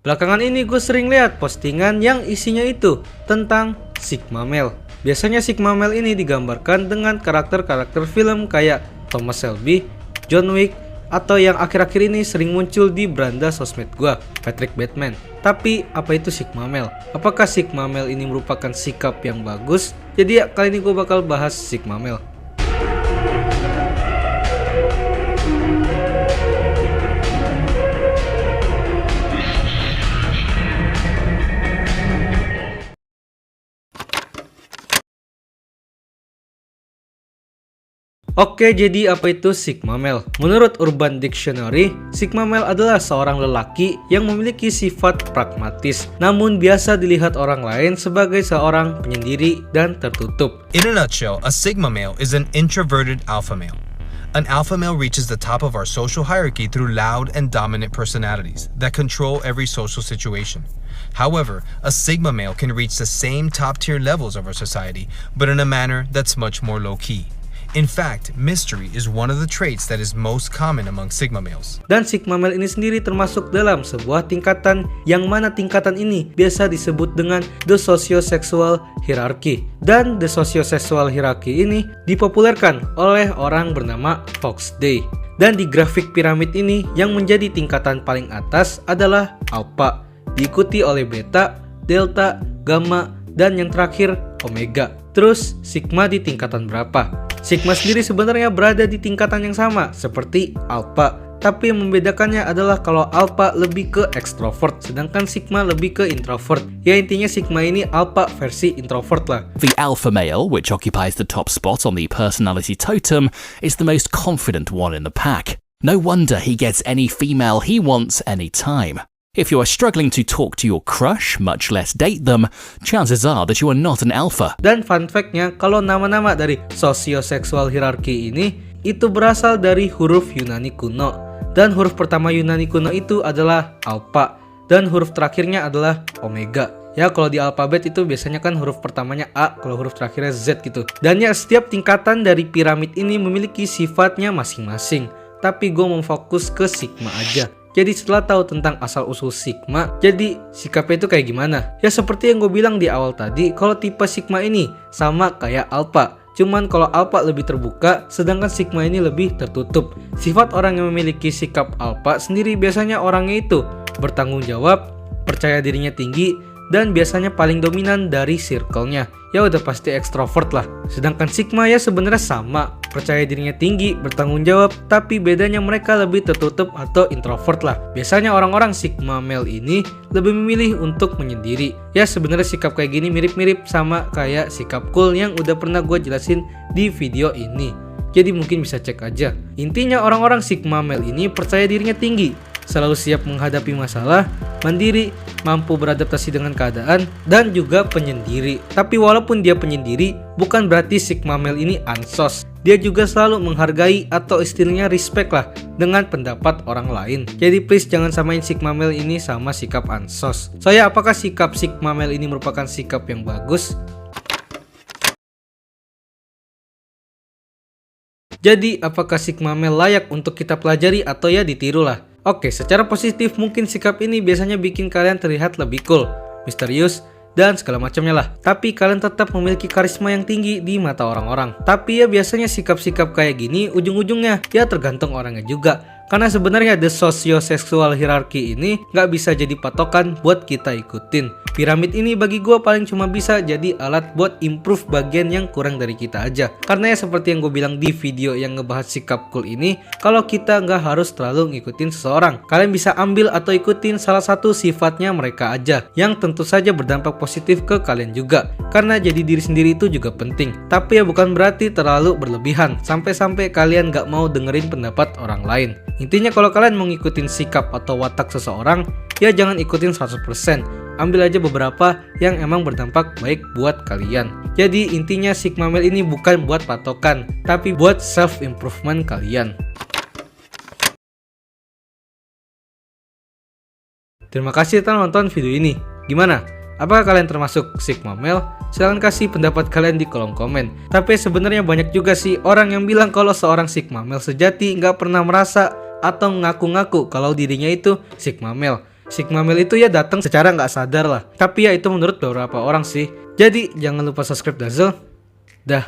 Belakangan ini gue sering lihat postingan yang isinya itu tentang Sigma Male. Biasanya Sigma Male ini digambarkan dengan karakter-karakter film kayak Thomas Shelby, John Wick, atau yang akhir-akhir ini sering muncul di beranda sosmed gua, Patrick Bateman. Tapi apa itu Sigma Male? Apakah Sigma Male ini merupakan sikap yang bagus? Jadi ya, kali ini gue bakal bahas Sigma Male. Oke, jadi apa itu Sigma Male? Menurut Urban Dictionary, Sigma Male adalah seorang lelaki yang memiliki sifat pragmatis, namun biasa dilihat orang lain sebagai seorang penyendiri dan tertutup. In a nutshell, a Sigma male is an introverted alpha male. An alpha male reaches the top of our social hierarchy through loud and dominant personalities that control every social situation. However, a Sigma male can reach the same top-tier levels of our society, but in a manner that's much more low-key. In fact, mystery is one of the traits that is most common among Sigma males. Dan Sigma Male ini sendiri termasuk dalam sebuah tingkatan yang mana tingkatan ini biasa disebut dengan the sociosexual hierarchy. Dan the sociosexual hierarchy ini dipopulerkan oleh orang bernama Fox Day. Dan di grafik piramid ini yang menjadi tingkatan paling atas adalah alpha, diikuti oleh beta, delta, gamma, dan yang terakhir omega. Terus Sigma di tingkatan berapa? Sigma sendiri sebenarnya berada di tingkatan yang sama seperti alpha, tapi yang membedakannya adalah kalau alpha lebih ke extrovert, sedangkan Sigma lebih ke introvert. Ya intinya Sigma ini alpha versi introvert lah. The alpha male, which occupies the top spot on the personality totem, is the most confident one in the pack. No wonder he gets any female he wants anytime. If you are struggling to talk to your crush, much less date them, chances are that you are not an alpha. Dan fun fact-nya, kalau nama-nama dari sociosexual hierarchy ini itu berasal dari huruf Yunani kuno. Dan huruf pertama Yunani kuno itu adalah alpha, dan huruf terakhirnya adalah omega. Ya kalau di alfabet itu biasanya kan huruf pertamanya A, kalau huruf terakhirnya Z gitu. Dan ya setiap tingkatan dari piramid ini memiliki sifatnya masing-masing. Tapi gue mau fokus ke Sigma aja. Jadi setelah tahu tentang asal-usul Sigma, jadi sikapnya itu kayak gimana? Ya seperti yang gue bilang di awal tadi, kalau tipe Sigma ini sama kayak alpha. Cuman kalau alpha lebih terbuka, sedangkan Sigma ini lebih tertutup. Sifat orang yang memiliki sikap alpha sendiri biasanya orangnya itu bertanggung jawab, percaya dirinya tinggi, dan biasanya paling dominan dari circle-nya. Ya udah pasti ekstrovert lah. Sedangkan Sigma ya sebenarnya sama, percaya dirinya tinggi, bertanggung jawab, tapi bedanya mereka lebih tertutup atau introvert lah. Biasanya orang-orang Sigma Male ini lebih memilih untuk menyendiri. Ya sebenarnya sikap kayak gini mirip-mirip sama kayak sikap cool yang udah pernah gue jelasin di video ini. Jadi mungkin bisa cek aja. Intinya orang-orang Sigma Male ini percaya dirinya tinggi, selalu siap menghadapi masalah, mandiri, mampu beradaptasi dengan keadaan, dan juga penyendiri. Tapi walaupun dia penyendiri, bukan berarti Sigma Male ini ansos. Dia juga selalu menghargai atau istilahnya respect lah dengan pendapat orang lain. Jadi please jangan samain Sigma Male ini sama sikap ansos. Soalnya apakah sikap Sigma Male ini merupakan sikap yang bagus? Jadi apakah Sigma Male layak untuk kita pelajari atau ya ditiru lah? Oke, secara positif mungkin sikap ini biasanya bikin kalian terlihat lebih cool, misterius, dan segala macamnya lah. Tapi kalian tetap memiliki karisma yang tinggi di mata orang-orang. Tapi ya biasanya sikap-sikap kayak gini ujung-ujungnya ya tergantung orangnya juga. Karena sebenarnya the sociosexual hierarchy ini nggak bisa jadi patokan buat kita ikutin. Piramid ini bagi gue paling cuma bisa jadi alat buat improve bagian yang kurang dari kita aja. Karena ya seperti yang gue bilang di video yang ngebahas sikap cool ini, kalau kita nggak harus terlalu ngikutin seseorang. Kalian bisa ambil atau ikutin salah satu sifatnya mereka aja, yang tentu saja berdampak positif ke kalian juga. Karena jadi diri sendiri itu juga penting. Tapi ya bukan berarti terlalu berlebihan, sampai-sampai kalian nggak mau dengerin pendapat orang lain. Intinya kalau kalian mau ngikutin sikap atau watak seseorang, ya jangan ikutin 100%. Ambil aja beberapa yang emang berdampak baik buat kalian. Jadi intinya Sigma Male ini bukan buat patokan, tapi buat self improvement kalian. Terima kasih telah nonton video ini. Gimana? Apakah kalian termasuk Sigma Male? Silahkan kasih pendapat kalian di kolom komen. Tapi sebenarnya banyak juga sih orang yang bilang kalau seorang Sigma Male sejati nggak pernah merasa atau ngaku-ngaku kalau dirinya itu Sigma Male. Sigma male itu ya datang secara nggak sadar lah. Tapi ya itu menurut beberapa orang sih. Jadi jangan lupa subscribe Dazzle. Dah.